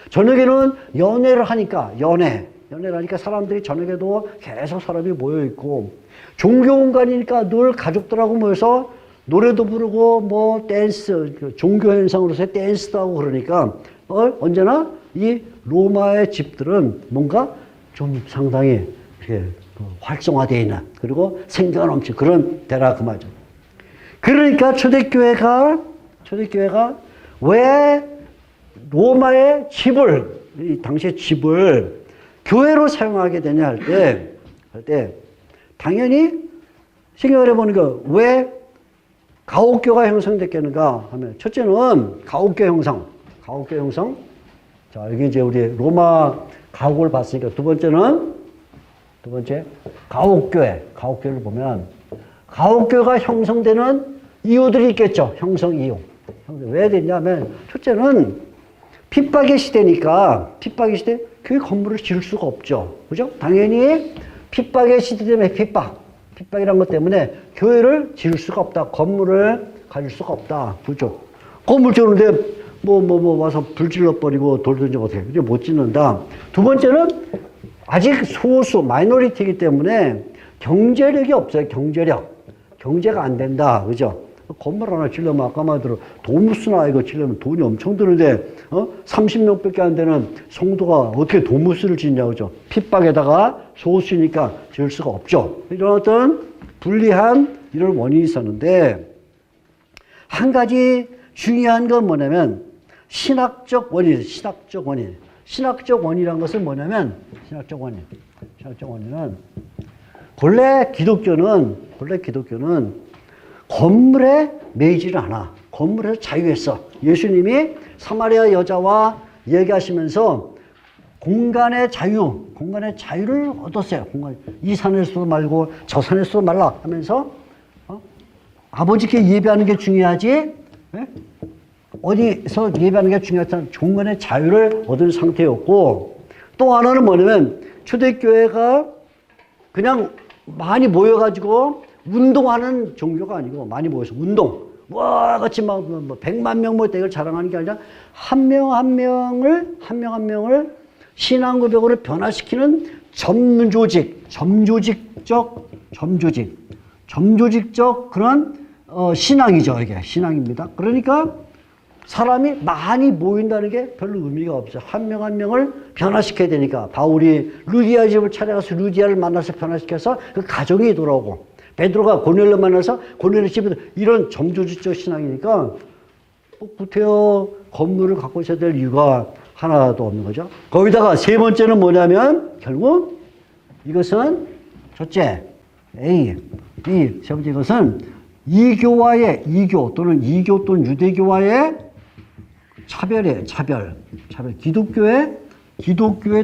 저녁에는 연회를 하니까 연회를 하니까 사람들이 저녁에도 계속 사람이 모여있고 종교 공간이니까 늘 가족들하고 모여서 노래도 부르고 뭐 댄스, 종교 현상으로서의 댄스도 하고 그러니까 언제나 이 로마의 집들은 뭔가 좀 상당히 이렇게 활성화되어 있는 그리고 생기가 넘치는 그런 데라 그 말이죠. 그러니까 초대교회가 왜 로마의 집을 이 당시의 집을 교회로 사용하게 되냐 할 때 당연히 생각을 해보는 거 왜 가옥교가 형성됐겠는가 하면 첫째는 가옥교 형성. 자 여기 이제 우리 로마 가옥을 봤으니까 두 번째 가옥교회를 보면 가옥교가 형성되는 이유들이 있겠죠. 형성 이유. 왜 됐냐면 첫째는 핍박의 시대니까 교회 건물을 지을 수가 없죠. 그죠? 당연히 핍박의 시대 때문에 핍박이란 것 때문에 교회를 지을 수가 없다. 건물을 가질 수가 없다. 그죠? 건물 지었는데 뭐 와서 불 질러버리고 돌 던지면 어떻게 해? 못 짓는다. 두 번째는 아직 소수 마이너리티이기 때문에 경제력이 없어요. 경제가 안 된다. 그죠? 건물 하나 지려면 아까 말대로 도무스나 이거 지려면 돈이 엄청 드는데 30명밖에 안 되는 성도가 어떻게 도무스를 짓냐. 그죠? 핍박에다가 소수니까 지을 수가 없죠. 이런 어떤 불리한 이런 원인이 있었는데 한 가지 중요한 건 뭐냐면 신학적 원인이란 것은 뭐냐면 신학적 원인은 본래 기독교는 건물에 매이지를 않아. 건물에서 자유했어. 예수님이 사마리아 여자와 얘기하시면서 공간의 자유를 얻었어요. 이 산에서도 말고 저 산에서도 말라 하면서 아버지께 예배하는 게 중요하지. 네? 어디서 예배하는 게 중요하다는 종간의 자유를 얻은 상태였고 또 하나는 뭐냐면 초대교회가 그냥 많이 모여가지고 운동하는 종교가 아니고 많이 모여서 와 같이 막 100만 명 모였다 이걸 자랑하는 게 아니라 한 명 한 명을 신앙고백으로 변화시키는 점조직적 그런 신앙이죠. 이게 신앙입니다. 그러니까 사람이 많이 모인다는 게 별로 의미가 없어요. 한 명 한 명을 변화시켜야 되니까 바울이 루디아 집을 찾아가서 루디아를 만나서 변화시켜서 그 가정이 돌아오고 베드로가 고넬료 만나서 고넬료 집에 이런 점조직적 신앙이니까 구태여 건물을 갖고 있어야 될 이유가 하나도 없는 거죠. 거기다가 세 번째는 뭐냐면 결국 이것은 첫째 A, B, 세 번째 이것은 이교 또는 유대교와의 차별이에요. 차별. 기독교의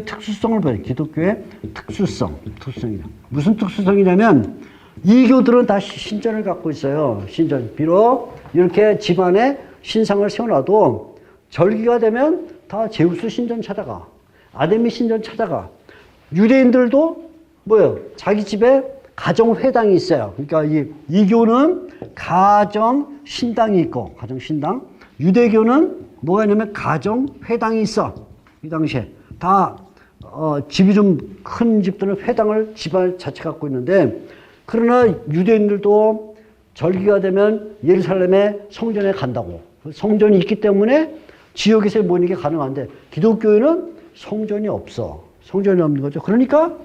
특수성을 봐요. 기독교의 특수성이다. 무슨 특수성이냐면 이교들은 다 신전을 갖고 있어요. 신전. 비록 이렇게 집안에 신상을 세워놔도 절기가 되면 다 제우스 신전 찾아가. 아데미 신전 찾아가. 유대인들도 뭐예요? 자기 집에 가정회당이 있어요. 그러니까 이교는 가정신당이 있고, 가정신당. 유대교는 뭐가 있냐면 가정회당이 있어. 이 당시에. 다, 집이 좀 큰 집들은 회당을 집안 자체 갖고 있는데, 그러나 유대인들도 절기가 되면 예루살렘의 성전에 간다고. 성전이 있기 때문에 지역에서 모이는 게 가능한데, 기독교에는 성전이 없어. 성전이 없는 거죠. 그러니까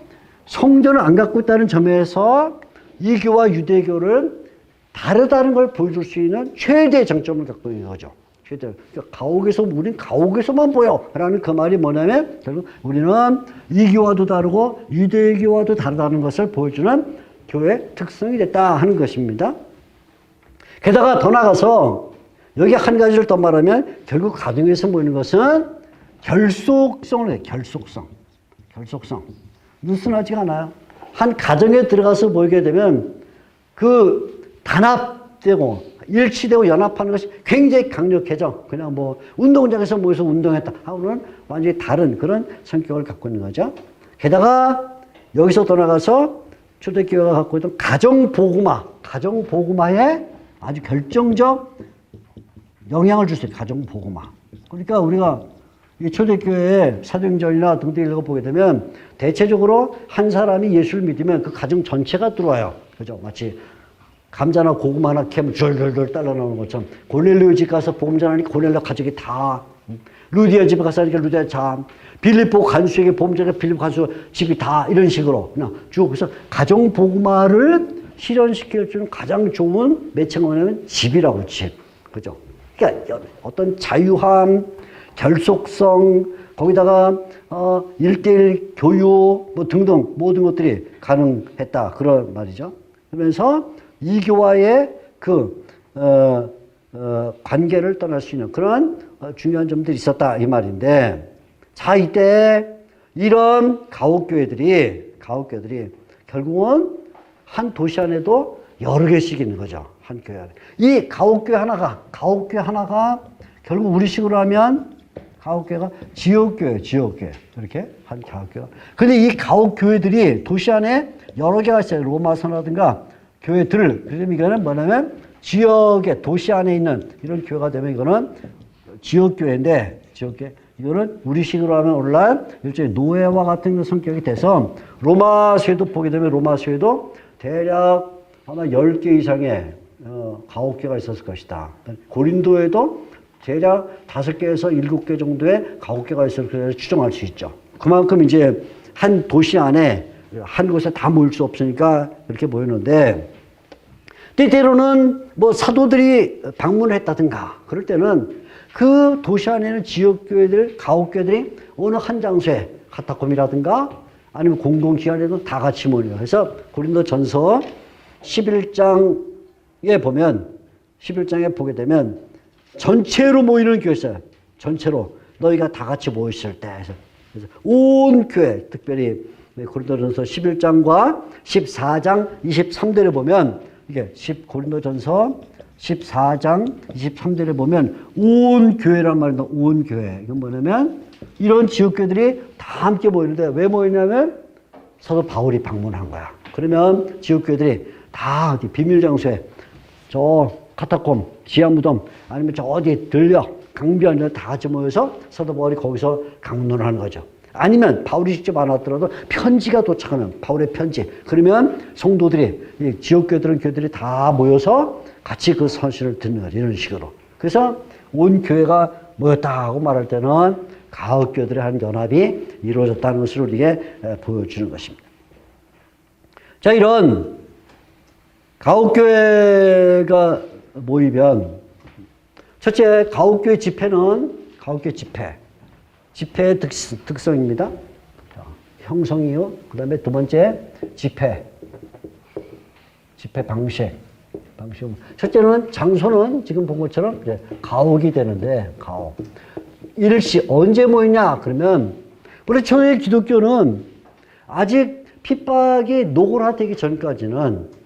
성전을 안 갖고 있다는 점에서 이교와 유대교를 다르다는 걸 보여줄 수 있는 최대의 장점을 갖고 있는 거죠. 그러니까 가옥에서 우린 가옥에서만 보여 라는 그 말이 뭐냐면 결국 우리는 이교와도 다르고 유대교와도 다르다는 것을 보여주는 교회 특성이 됐다 하는 것입니다. 게다가 더 나가서 여기 한 가지를 더 말하면 결국 가정에서 모이는 것은 결속성을 해요. 결속성. 느슨하지가 않아요. 한 가정에 들어가서 모이게 되면 그 단합되고 일치되고 연합하는 것이 굉장히 강력해져. 그냥 뭐 운동장에서 모여서 운동했다 하고는 완전히 다른 그런 성격을 갖고 있는 거죠. 게다가 여기서 더 나가서 초대교회가 갖고 있던 가정복음화에 아주 결정적 영향을 줄 수 있어요. 가정복음화. 그러니까 우리가 이 초대교회의 사도행전이나 등등 읽어보게 되면 대체적으로 한 사람이 예수를 믿으면 그 가정 전체가 들어와요. 그죠? 마치 감자나 고구마 하나 캐면 절절절 딸려 나오는 것처럼 고넬료 집 가서 복음 전하니까 고넬료 가족이 다 루디아 집에 가서 하니까 루디아 참 빌립보 간수에게 복음 전하니까 빌립보 간수 집이 다 이런 식으로 그냥 쭉 그래서 가정 복음화를 실현시킬 수 있는 가장 좋은 매체가 뭐냐면 집이라고 집. 그죠? 그러니까 어떤 자유함, 결속성, 거기다가 1:1 교육 뭐 등등 모든 것들이 가능했다. 그런 말이죠. 그러면서 이교와의 그 관계를 떠날 수 있는 그런 중요한 점들이 있었다 이 말인데, 자 이때 이런 가옥교회들이 결국은 한 도시 안에도 여러 개씩 있는 거죠. 한 교회 안에. 이 가옥교회 하나가 결국 우리식으로 하면 가옥교회가 지역교회. 이렇게 한 가옥교회가. 근데 이 가옥교회들이 도시 안에 여러 개가 있어요. 로마서라든가 교회들. 그러면 이거는 뭐냐면 지역의 도시 안에 있는 이런 교회가 되면 이거는 지역교회인데, 이거는 우리식으로 하면 오늘날 일종의 노예와 같은 성격이 돼서 로마서에도 보게 되면 로마서에도 대략 아마 10개 이상의 가옥교회가 있었을 것이다. 고린도에도 대략 5개에서 7개 정도의 가옥교회가 있었을 것이라 추정할 수 있죠. 그만큼 이제 한 도시 안에 한 곳에 다 모일 수 없으니까 이렇게 모이는데, 때때로는 뭐 사도들이 방문을 했다든가 그럴 때는 그 도시 안에는 지역교회들, 가옥교회들이 어느 한 장소에 카타콤이라든가 아니면 공공기관에도 다 같이 모여요. 그래서 고린도전서 11장에 보게 되면 전체로 모이는 교회 있어요. 전체로 너희가 다 같이 모였을 때. 그래서 온 교회, 특별히 고린도전서 11장과 14장 23절에 보면 이게 고린도전서 14장 23절에 보면 온 교회란 말입니다. 온 교회. 이건 뭐냐면 이런 지역교회들이 다 함께 모이는데 왜 모이냐면 사도 바울이 방문한 거야. 그러면 지역교회들이 다 어디 비밀 장소에 저 카타콤, 지하무덤 아니면 저 어디 들려 강변에 다 같이 모여서 사도 바울이 거기서 강론을 하는 거죠. 아니면 바울이 직접 안 왔더라도 편지가 도착하면 바울의 편지. 그러면 성도들이 지역교회들은 교회들이 다 모여서 같이 그 서신을 듣는 거죠. 이런 식으로. 그래서 온 교회가 모였다 하고 말할 때는 가옥교회들의 한 연합이 이루어졌다는 것을 우리에게 보여주는 것입니다. 자, 이런 가옥교회가 모이면 첫째 가옥교회 집회는 집회의 특성입니다. 형성이요. 그 다음에 두 번째 집회 방식. 첫째는 장소는 지금 본 것처럼 이제 가옥이 되는데, 가옥. 일시 언제 모이냐 그러면 우리 초대 기독교는 아직 핍박이 노골화되기 전까지는,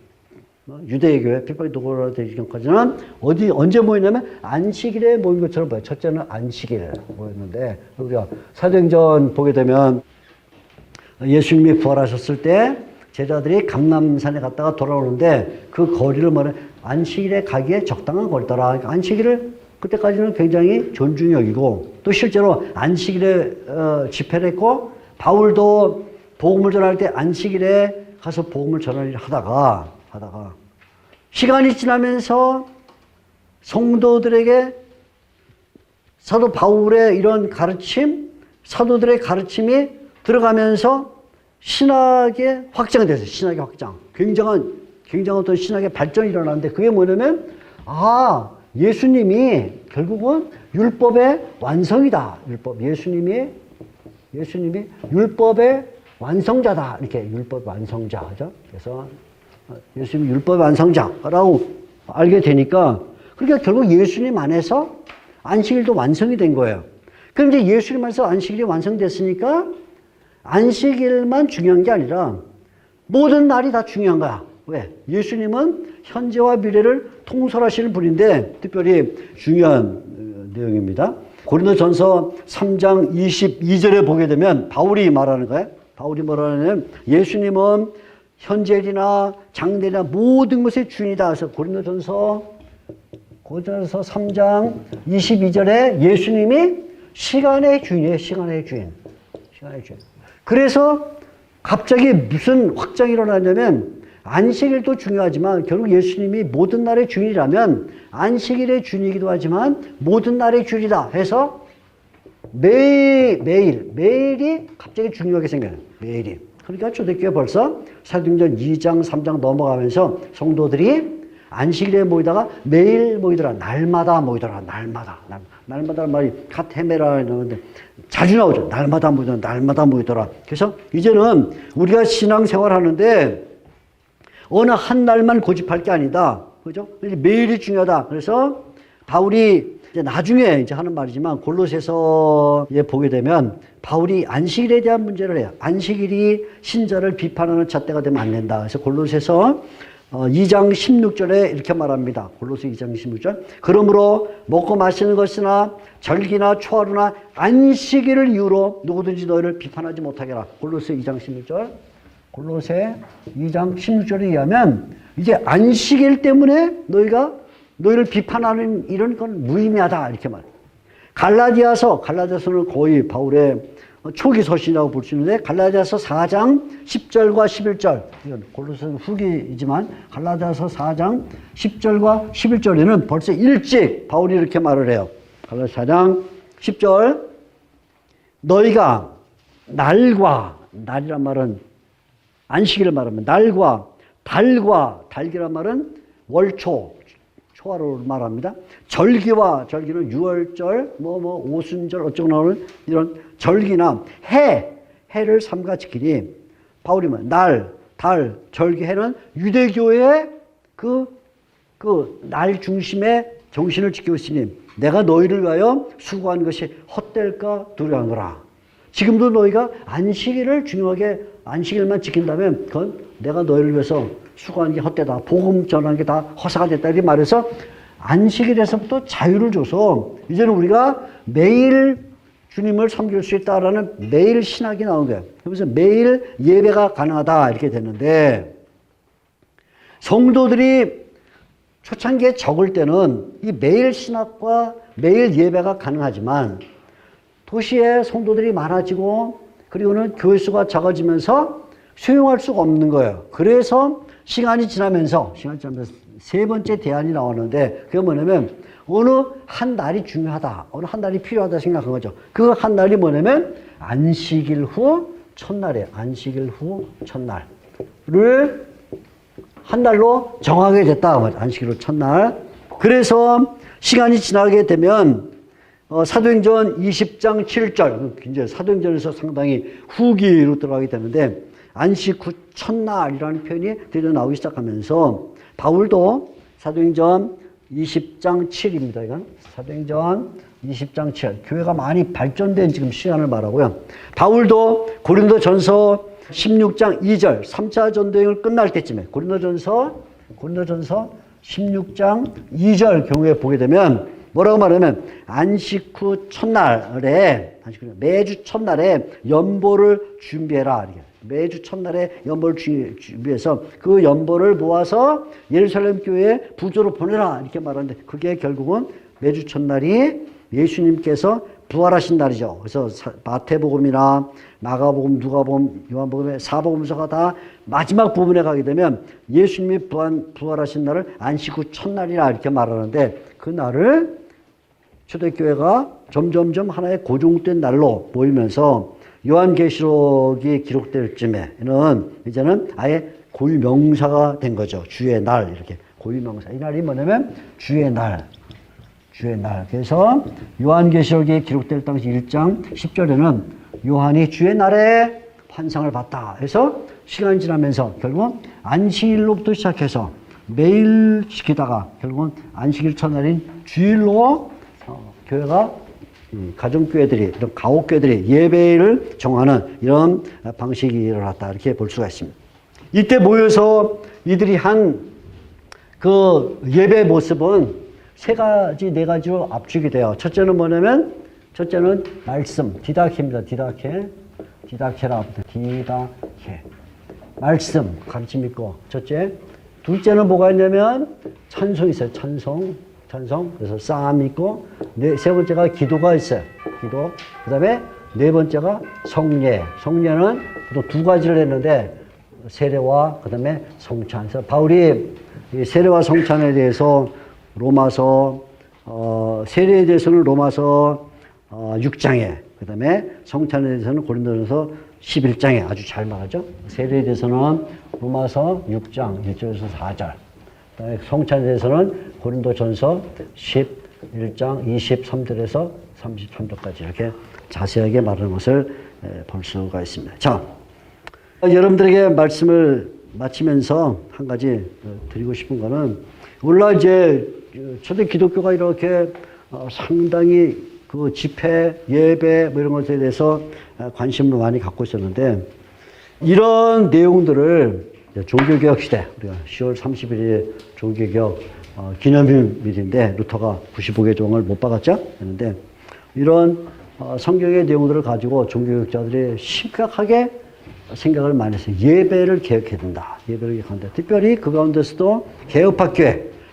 유대교회 핍박이 노골화되기 전까지는 언제 모이냐면 안식일에 모인 것처럼 봐요. 첫째는 안식일에 모였는데, 우리가 사도행전 보게 되면 예수님이 부활하셨을 때 제자들이 감람산에 갔다가 돌아오는데 그 거리를 안식일에 가기에 적당한 거리더라. 그러니까 안식일을 그때까지는 굉장히 존중히 여기고, 또 실제로 안식일에 집회를 했고, 바울도 복음을 전할 때 안식일에 가서 복음을 전할 일을 하다가 시간이 지나면서 성도들에게 사도 바울의 이런 가르침, 사도들의 가르침이 들어가면서 신학의 확장이 됐어요. 신학의 확장. 굉장한 어떤 신학의 발전이 일어나는데, 그게 뭐냐면, 예수님이 결국은 율법의 완성이다. 예수님이 율법의 완성자다. 이렇게 율법 완성자. 그죠? 그래서 예수님이 율법 완성자라고 알게 되니까 그러니까 결국 예수님 안에서 안식일도 완성이 된 거예요. 그럼 이제 예수님 안에서 안식일이 완성됐으니까 안식일만 중요한 게 아니라 모든 날이 다 중요한 거야. 왜? 예수님은 현재와 미래를 통솔하시는 분인데 특별히 중요한 내용입니다. 고린도전서 3장 22절에 보게 되면 바울이 말하는 거예요. 바울이 뭐라냐면 예수님은 현재일이나 장래일이나 모든 것의 주인이다. 그래서 고린도전서 3장 22절에 예수님이 시간의 주인이에요. 시간의 주인. 그래서 갑자기 무슨 확장이 일어나냐면 안식일도 중요하지만 결국 예수님이 모든 날의 주인이라면 안식일의 주인이기도 하지만 모든 날의 주인이다 해서 매일이 갑자기 중요하게 생겨요. 매일이. 그러니까 초대교회 벌써 사도행전 2장, 3장 넘어가면서 성도들이 안식일에 모이다가 매일 모이더라. 날마다 모이더라. 날마다 말이 카테메라 나오는데 자주 나오죠. 날마다 모이더라. 그래서 이제는 우리가 신앙생활 하는데 어느 한 날만 고집할 게 아니다. 그죠? 매일이 중요하다. 그래서 바울이 이제 나중에 이제 하는 말이지만 골로새서에 보게 되면 바울이 안식일에 대한 문제를 해요. 안식일이 신자를 비판하는 잣대가 되면 안 된다. 그래서 골로새서 2장 16절에 이렇게 말합니다. 골로새 2장 16절. 그러므로 먹고 마시는 것이나 절기나 초하루나 안식일을 이유로 누구든지 너희를 비판하지 못하게 하라. 골로새 2장 16절. 골로새 2장 16절에 의하면 이제 안식일 때문에 너희를 비판하는 이런 건 무의미하다 이렇게 말해요. 갈라디아서는 거의 바울의 초기 서신이라고 볼 수 있는데 갈라디아서 4장 10절과 11절 이건 골로새는 후기이지만 갈라디아서 4장 10절과 11절에는 벌써 일찍 바울이 이렇게 말을 해요. 갈라디아서 4장 10절 너희가 날이란 말은 안식일을 말하면 날과 달기란 말은 월초 초하루를 말합니다. 절기는 유월절 오순절 어쩌고 나오는 이런 절기나 해를 삼가 지키니 바울이 날, 달, 절기, 해는 유대교의 그 날 중심의 정신을 지키고 있으니 내가 너희를 위하여 수고한 것이 헛될까 두려워하노라. 지금도 너희가 안식일을 중요하게 안식일만 지킨다면 그건 내가 너희를 위해서 수고한 게 헛되다. 복음 전하는 게 다 허사가 됐다. 이렇게 말해서 안식일에서부터 자유를 줘서 이제는 우리가 매일 주님을 섬길 수 있다라는 매일 신학이 나온 거예요. 그래서 매일 예배가 가능하다 이렇게 됐는데 성도들이 초창기에 적을 때는 이 매일 신학과 매일 예배가 가능하지만 도시에 성도들이 많아지고 그리고는 교회 수가 작아지면서 수용할 수가 없는 거예요. 그래서 시간이 지나면서 세 번째 대안이 나오는데 그게 뭐냐면 어느 한 날이 중요하다. 어느 한 날이 필요하다 생각한 거죠. 그 한 날이 뭐냐면 안식일 후 첫날이에요. 안식일 후 첫날을 한 달로 정하게 됐다. 안식일 후 첫날. 그래서 시간이 지나게 되면 사도행전 20장 7절 이제 사도행전에서 상당히 후기로 들어가게 되는데 안식 후 첫날이라는 표현이 드디어 나오기 시작하면서 바울도 사도행전 20장 7입니다. 이건 사도행전 20장 7. 교회가 많이 발전된 지금 시간을 말하고요. 바울도 고린도전서 16장 2절 3차 전도행을 끝날 때쯤에 고린도전서 16장 2절 경우에 보게 되면 뭐라고 말하면 안식 후 첫날에 매주 첫날에 연보를 준비해라. 매주 첫날에 연보를 준비해서 그 연보를 모아서 예루살렘 교회에 부조로 보내라 이렇게 말하는데 그게 결국은 매주 첫날이 예수님께서 부활하신 날이죠. 그래서 마태복음이나 마가복음, 누가복음, 요한복음의 사복음서가 다 마지막 부분에 가게 되면 예수님이 부활하신 날을 안식 후 첫날이라 이렇게 말하는데 그 날을 초대교회가 점점점 하나의 고정된 날로 모이면서 요한계시록이 기록될 쯤에는 이제는 아예 고유명사가 된 거죠. 주의 날 이렇게 고유명사. 이 날이 뭐냐면 주의 날. 주의 날. 그래서 요한계시록에 기록될 당시 1장 10절에는 요한이 주의 날에 환상을 봤다 해서 시간이 지나면서 결국은 안식일로부터 시작해서 매일 지키다가 결국은 안식일 첫날인 주일로 교회가 가정교회들이 이런 가옥교회들이 예배를 정하는 이런 방식이 일어났다 이렇게 볼 수가 있습니다. 이때 모여서 이들이 한 그 예배 모습은 세 가지, 네 가지로 압축이 돼요. 첫째는 뭐냐면, 첫째는 말씀, 디다케입니다. 디다케라, 디다케. 말씀, 가르침 있고, 첫째. 둘째는 뭐가 있냐면, 찬송이 있어요. 찬송. 그래서 쌈 있고, 세 번째가 기도가 있어요. 기도. 그 다음에 네 번째가 성례. 성례는 또 두 가지를 했는데, 세례와 그 다음에 성찬. 그래서 바울이 이 세례와 성찬에 대해서 로마서 세례에 대해서는 로마서 6장에 그 다음에 성찬에 대해서는 고린도전서 11장에 아주 잘 말하죠. 세례에 대해서는 로마서 6장 1절에서 4절 그다음에 성찬에 대해서는 고린도전서 11장 23절에서 33절까지 이렇게 자세하게 말하는 것을 볼 수가 있습니다. 자, 여러분들에게 말씀을 마치면서 한 가지 드리고 싶은 거는, 물론 이제 초대 기독교가 이렇게 상당히 그 집회, 예배 뭐 이런 것에 대해서 관심을 많이 갖고 있었는데, 이런 내용들을 종교개혁 시대, 우리가 10월 30일에 종교개혁 기념일인데 루터가 95개 종을 못 박았죠? 그런데 이런 성경의 내용들을 가지고 종교개혁자들이 심각하게 생각을 많이 했어요. 예배를 개혁해야 된다. 예배를 개혁한다. 특별히 그 가운데서도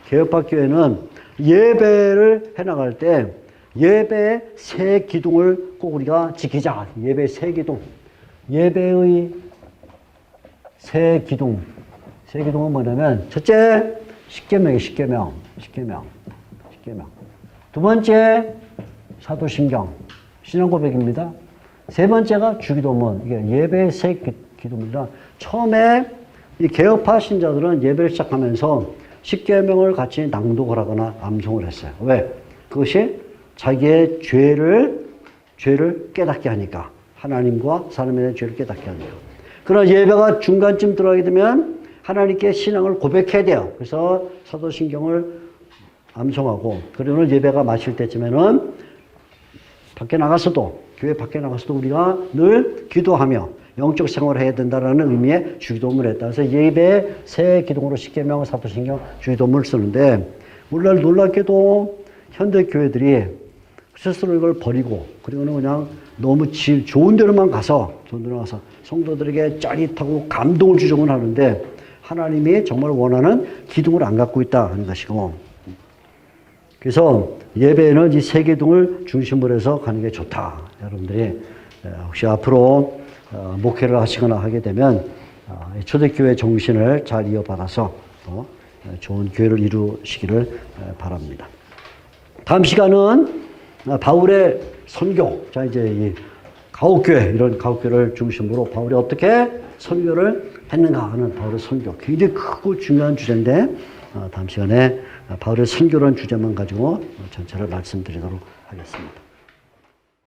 개혁파교회는 예배를 해나갈 때 예배의 세 기둥을 꼭 우리가 지키자. 예배의 세 기둥. 예배의 세 기둥. 세 기둥은 뭐냐면, 첫째, 십계명이에요. 십계명. 두 번째, 사도신경. 신앙고백입니다. 세 번째가 주기도문. 이게 예배의 세 기도문이라, 처음에 이 개혁파 신자들은 예배를 시작하면서 십계명을 같이 낭독을 하거나 암송을 했어요. 왜? 그것이 자기의 죄를 깨닫게 하니까. 하나님과 사람에 대한 죄를 깨닫게 하니까. 그러나 예배가 중간쯤 들어가게 되면 하나님께 신앙을 고백해야 돼요. 그래서 사도신경을 암송하고, 그리고 예배가 마칠 때쯤에는 밖에 나가서도, 교회 밖에 나가서도 우리가 늘 기도하며 영적 생활을 해야 된다는 의미의 주기도문을 했다. 그래서 예배 세 기둥으로 십계명, 사도신경, 주기도문을 쓰는데, 물론 놀랍게도 현대 교회들이 스스로 이걸 버리고, 그리고는 그냥 너무 좋은 데로만 가서 성도들에게 짜릿하고 감동을 주정을 하는데, 하나님이 정말 원하는 기둥을 안 갖고 있다 하는 것이고, 그래서 예배에는 이 세 기둥을 중심으로 해서 가는 게 좋다. 여러분들이 혹시 앞으로 목회를 하시거나 하게 되면 초대교회 정신을 잘 이어받아서 또 좋은 교회를 이루시기를 바랍니다. 다음 시간은 바울의 선교. 자, 이제 이 가옥교회, 이런 가옥교회를 중심으로 바울이 어떻게 선교를 했는가 하는 바울의 선교. 굉장히 크고 중요한 주제인데, 다음 시간에 바울의 선교라는 주제만 가지고 전체를 말씀드리도록 하겠습니다.